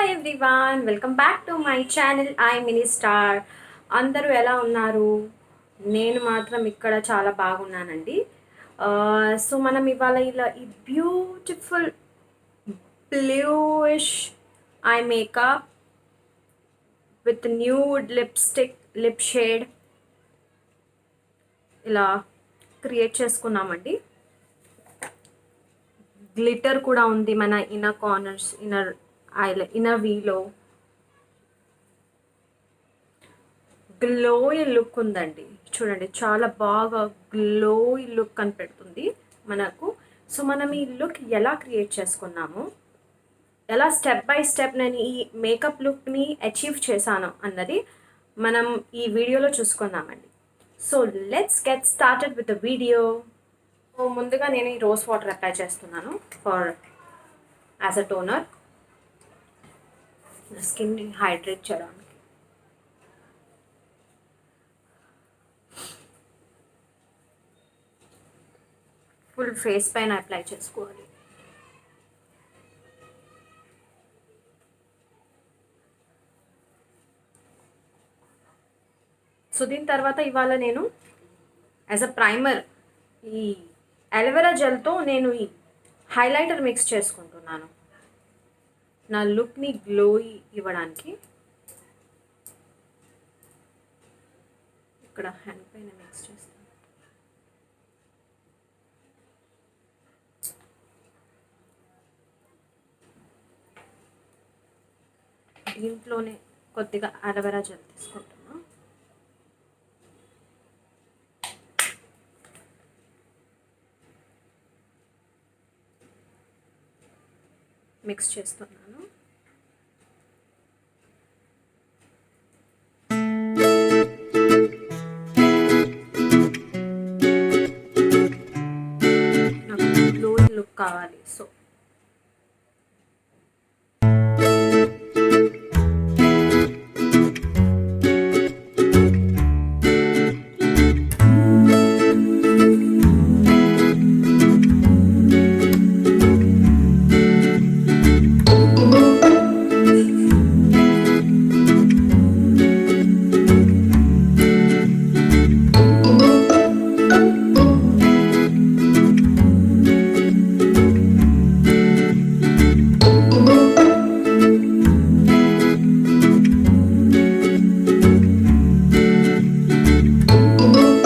Hi everyone, welcome back to my channel iMiniStar. అందరూ ఎలా ఉన్నారు? నేను మాత్రం ఇక్కడ చాలా బాగున్నానండి. సో మనం ఇవాళ ఇలా ఈ beautiful bluish eye makeup with nude lipstick lip shade ఇలా క్రియేట్ చేసుకున్నామండి. గ్లిటర్ కూడా ఉంది మన ఇన్నర్ కార్నర్స్, ఇన్నర్ వీలో. గ్లోయి లుక్ ఉందండి, చూడండి చాలా బాగా గ్లోయి లుక్ కనిపెడుతుంది మనకు. సో మనం ఈ లుక్ ఎలా క్రియేట్ చేసుకున్నాము, ఎలా స్టెప్ బై స్టెప్ నేను ఈ మేకప్ లుక్ని అచీవ్ చేశాను అన్నది మనం ఈ వీడియోలో చూసుకుందామండి. So let's get started with the video. So ముందుగా నేను ఈ రోజ్ వాటర్ అప్లై చేస్తున్నాను ఫర్ యాజ్ అ టోనర్, స్కిన్ని హైడ్రేట్ చేయడానికి. ఫుల్ ఫేస్ పైన అప్లై చేసుకోవాలి. సో దీని తర్వాత ఇవాళ నేను యాజ్ అ ప్రైమర్ ఈ అలోవెరా జెల్తో నేను ఈ హైలైటర్ మిక్స్ చేసుకుంటున్నాను నా లుక్ని గ్లోయి ఇవ్వడానికి. ఇక్కడ హ్యాండ్ పైన మిక్స్ చేస్తాను. దీంట్లోనే కొద్దిగా అలోవెరా జెల్ తీసుకుంటున్నా. మిక్స్ చేస్తున్నాను. నాకు గ్లోయి లుక్ కావాలి.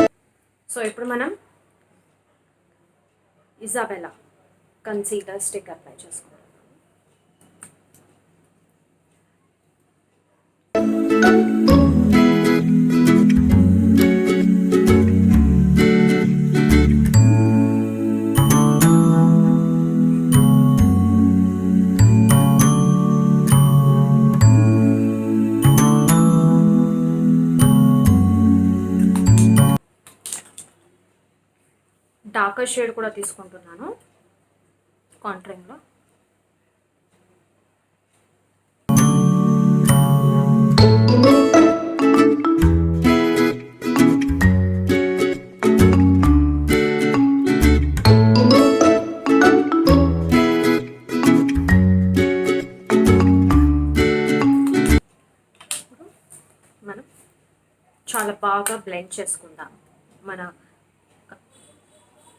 సో ఇప్పుడు మనం ఇజాబెలా కన్సీలర్ స్టిక్ అప్లై చేసుకుంటాం. డార్కర్ షేడ్ కూడా తీసుకుంటున్నాను కాంట్రింగ్లో. మనం చాలా బాగా బ్లెండ్ చేసుకుందాం మన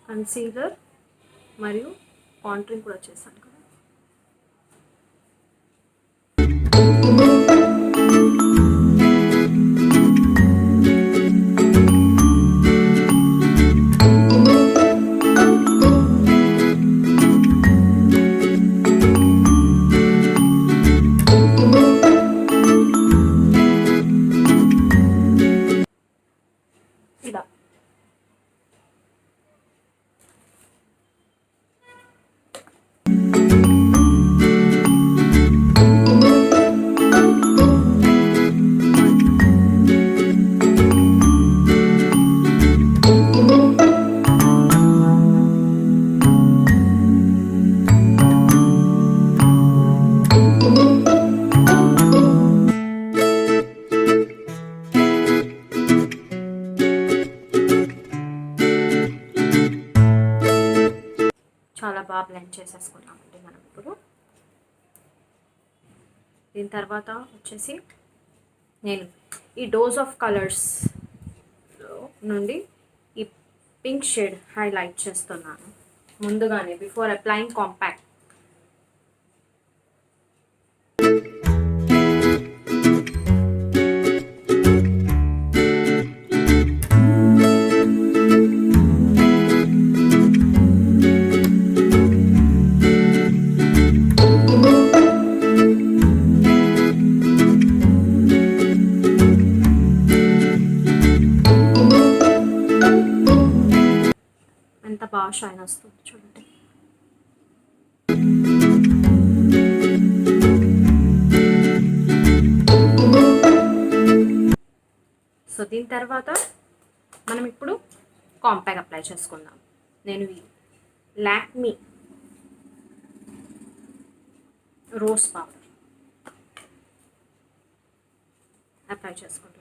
కన్సీలర్ మరియు కాంట్రింగ్ కూడా చేశాను కదా. ఇలా చాలా బాగా బ్లెండ్ చేసేసుకున్నామండి మనం ఇప్పుడు. దీని తర్వాత వచ్చేసి నేను ఈ డోస్ ఆఫ్ కలర్స్ నుండి ఈ పింక్ షేడ్ హైలైట్ చేస్తున్నాను ముందుగానే బిఫోర్ అప్లయింగ్ కాంపాక్ట్. ఎంత బాగా షైన్ వస్తుంది చూడండి. సో దీని తర్వాత మనం ఇప్పుడు కాంపాక్ట్ అప్లై చేసుకుందాం. నేను ఈ లాక్మీ రోజ్ పౌడర్ అప్లై చేసుకుంటున్నాను.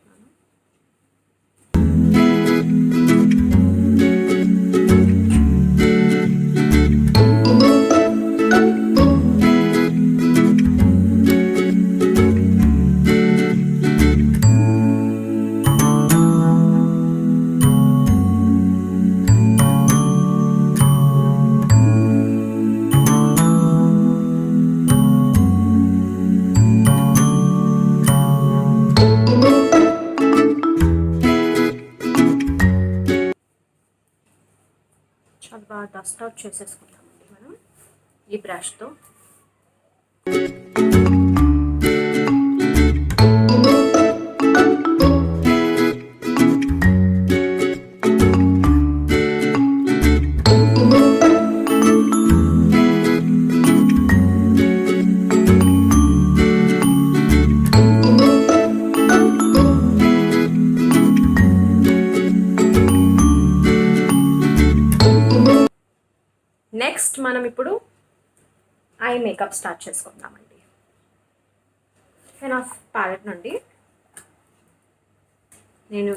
చాలా బాగా డస్ట్ అవుట్ చేసేసుకుంటామండి మనం ఈ బ్రష్తో. నెక్స్ట్ మనం ఇప్పుడు ఐ మేకప్ స్టార్ట్ చేసుకుందామండి. నేను ఆ ప్యాలెట్ నుండి నేను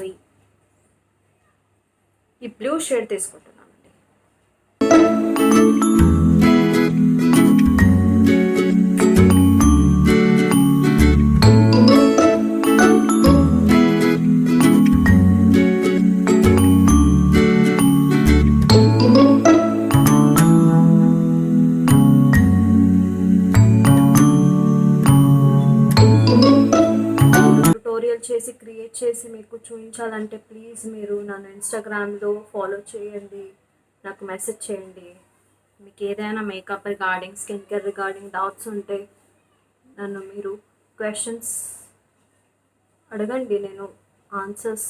ఈ బ్లూ షేడ్ తీసుకుంటున్నానండి. చేసి క్రియేట్ చేసి మీకు చూపించాలంటే ప్లీజ్ మీరు నన్ను ఇన్స్టాగ్రామ్లో ఫాలో చేయండి, నాకు మెసేజ్ చేయండి. మీకు ఏదైనా makeup regarding, skin care regarding doubts ఉంటే నన్ను మీరు క్వశ్చన్స్ అడగండి, నేను ఆన్సర్స్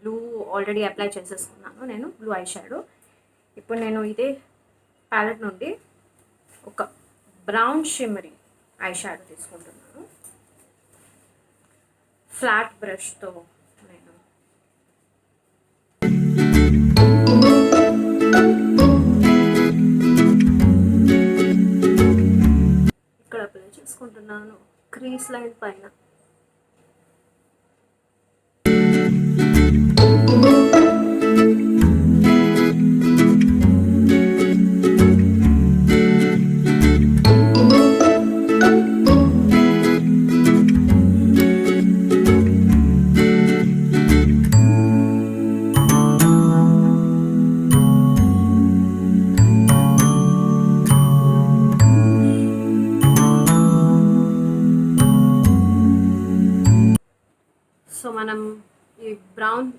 బ్లూ ఆల్రెడీ అప్లై చేసేసుకున్నాను నేను, బ్లూ ఐ షాడో. ఇప్పుడు నేను ఇదే ప్యాలెట్ నుండి ఒక బ్రౌన్ షిమ్మరీ ఐ షాడో తీసుకుంటున్నాను. ఫ్లాట్ బ్రష్తో నేను ఇక్కడ అప్లై చేసుకుంటున్నాను క్రీస్ లైన్ పైన. సో మనం ఈ బ్రౌన్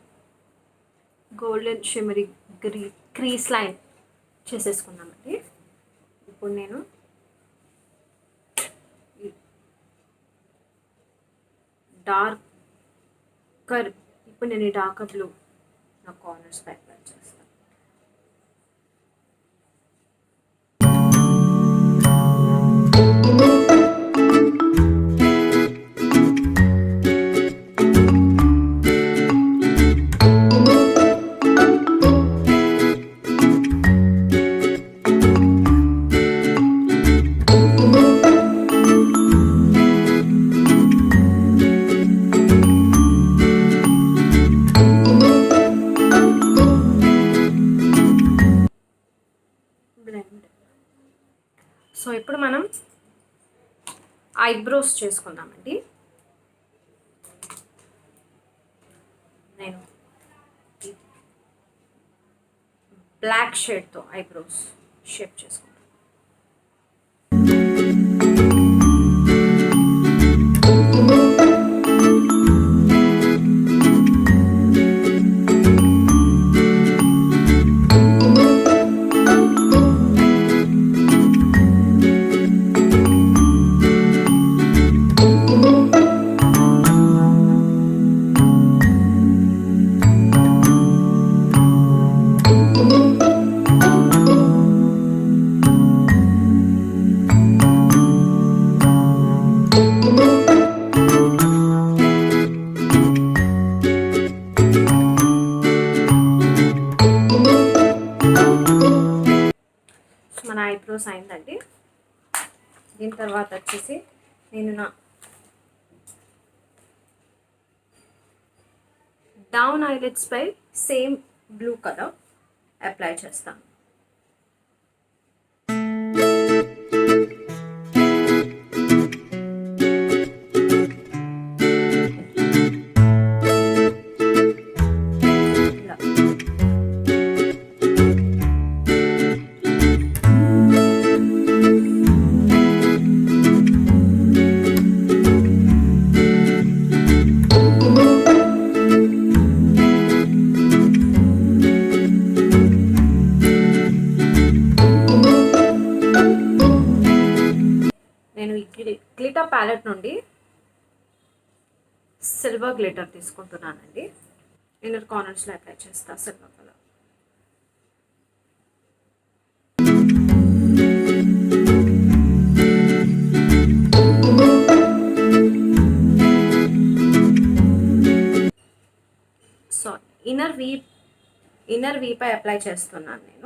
గోల్డెన్ షిమరీ క్రీస్ లైన్ చేసేసుకున్నామండి. ఇప్పుడు నేను డార్కర్ బ్లూ నా కార్నర్స్ పై అప్లై చేస్తాను. సో ఇప్పుడు మనం ఐబ్రోస్ చేసుకుందామండి. నేను బ్లాక్ షేడ్తో ఐబ్రోస్ షేప్ చేసుకుంటాను. మన ఐబ్రోస్ అయిందండి. దీని తర్వాత వచ్చేసి నేను నా డౌన్ ఐలెట్స్ పై సేమ్ బ్లూ కలర్ అప్లై చేస్తాను. నేను ఈ గ్లిటర్ ప్యాలెట్ నుండి సిల్వర్ గ్లిటర్ తీసుకుంటున్నానండి. ఇన్నర్ కార్నర్స్లో అప్లై చేస్తా silver colour. So inner V పై అప్లై చేస్తున్నాను నేను.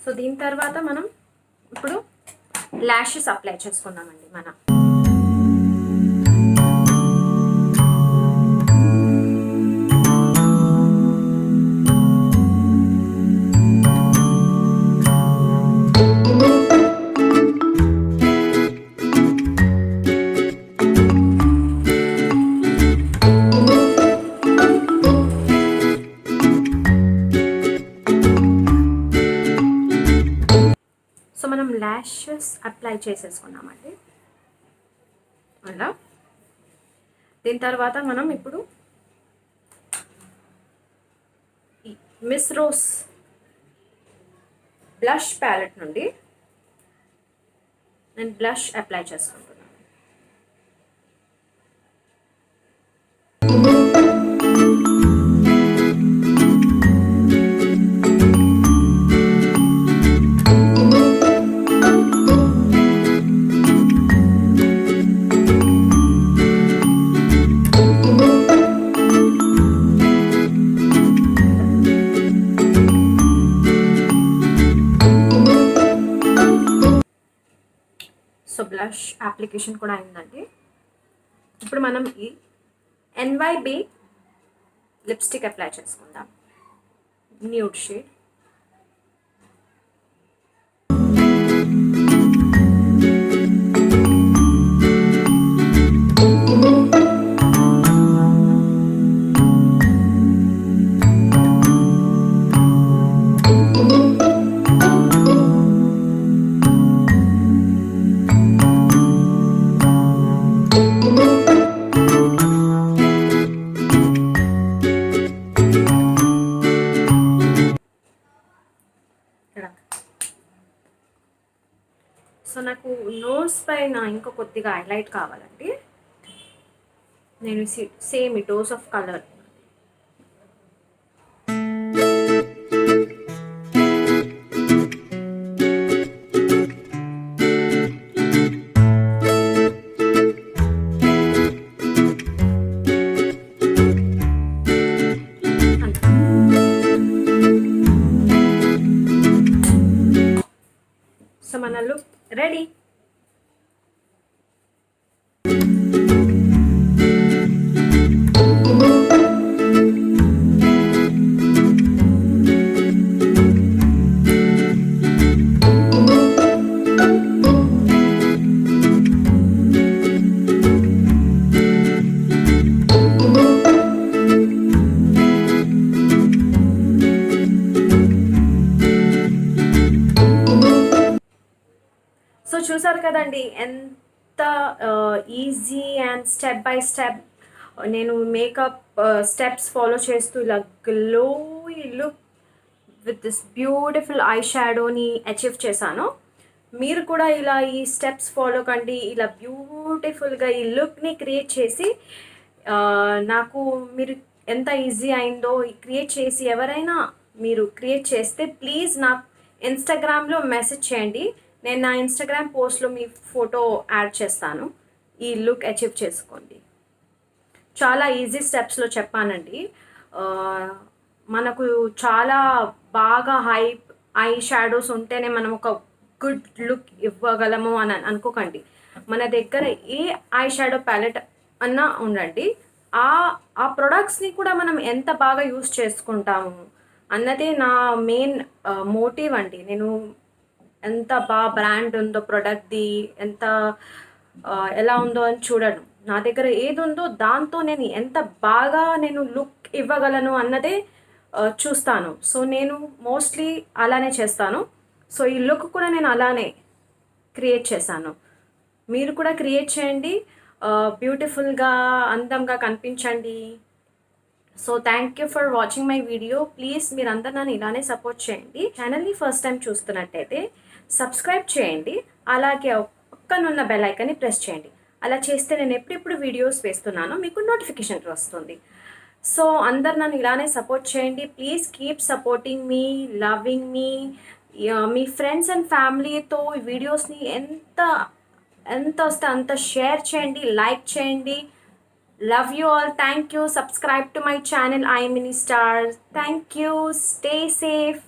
సో దీని తర్వాత మనం ఇప్పుడు ల్యాషెస్ అప్లై చేసుకుందామండి. మనం ల్యాషెస్ అప్లై చేసేసుకున్నామండి అలా. దీని తర్వాత మనం ఇప్పుడు మిస్ రోజ్ బ్లష్ ప్యాలెట్ నుండి నేను బ్లష్ అప్లై చేసుకుంటున్నాను. సో బ్లష్ అప్లికేషన్ కూడా అయిందండి. ఇప్పుడు మనం ఈ NYB లిప్స్టిక్ అప్లై చేసుకుందాం, న్యూడ్ షేడ్. సో నాకు నోస్ పైన ఇంకా కొద్దిగా హైలైట్ కావాలండి. నేను సేమ్ ఈ డోస్ ఆఫ్ కలర్ మన లుక్ రెడీ. సో చూసారు కదండి ఎంత easy and step by step నేను మేకప్ స్టెప్స్ ఫాలో చేస్తూ ఇలా glowy look with this beautiful eye షాడోని అచీవ్ చేశాను. మీరు కూడా ఇలా ఈ స్టెప్స్ ఫాలో కండి. ఇలా బ్యూటిఫుల్గా ఈ లుక్ని క్రియేట్ చేసి నాకు మీరు ఎంత ఈజీ అయిందో క్రియేట్ చేసి ఎవరైనా మీరు క్రియేట్ చేస్తే ప్లీజ్ నాకు ఇన్స్టాగ్రామ్లో మెసేజ్ చేయండి. నేను నా ఇన్స్టాగ్రామ్ పోస్ట్లో మీ ఫోటో యాడ్ చేస్తాను. ఈ లుక్ అచీవ్ చేసుకోండి. చాలా ఈజీ స్టెప్స్లో చెప్పానండి. మనకు చాలా బాగా ఐ షాడోస్ ఉంటేనే మనం ఒక గుడ్ లుక్ ఇవ్వగలము అని అనుకోకండి. మన దగ్గర ఏ ఐ షాడో ప్యాలెట్ అన్నా ఉండండి, ఆ ప్రొడక్ట్స్ని కూడా మనం ఎంత బాగా యూస్ చేసుకుంటాము అన్నదే నా మెయిన్ మోటివ్ అండి. నేను ఎంత బాగా బ్రాండ్ ఉందో ప్రొడక్ట్ది, ఎంత ఎలా ఉందో అని చూడను. నా దగ్గర ఏది ఉందో దాంతో నేను ఎంత బాగా నేను లుక్ ఇవ్వగలను అన్నదే చూస్తాను. సో నేను మోస్ట్లీ అలానే చేస్తాను. సో ఈ లుక్ కూడా నేను అలానే క్రియేట్ చేశాను. మీరు కూడా క్రియేట్ చేయండి, బ్యూటిఫుల్గా అందంగా కనిపించండి. So thank you for watching my video. Please మీరందరూ నన్ను ఇలానే సపోర్ట్ చేయండి. ఛానల్ని ఫస్ట్ టైం చూస్తున్నట్టయితే సబ్స్క్రైబ్ చేయండి, అలాగే పక్కనున్న బెల్ ఐకాన్ని ప్రెస్ చేయండి. అలా చేస్తే నేను ఎప్పుడెప్పుడు వీడియోస్ వేస్తున్నానో మీకు నోటిఫికేషన్ వస్తుంది. సో అందరు నన్ను ఇలానే సపోర్ట్ చేయండి. Please keep supporting me, loving me. Me friends and ఫ్యామిలీతో ఈ వీడియోస్ని ఎంత వస్తే అంత షేర్ చేయండి, లైక్ చేయండి. Love you all. Thank you. Subscribe to my channel iMiniStar. Thank you. Stay safe.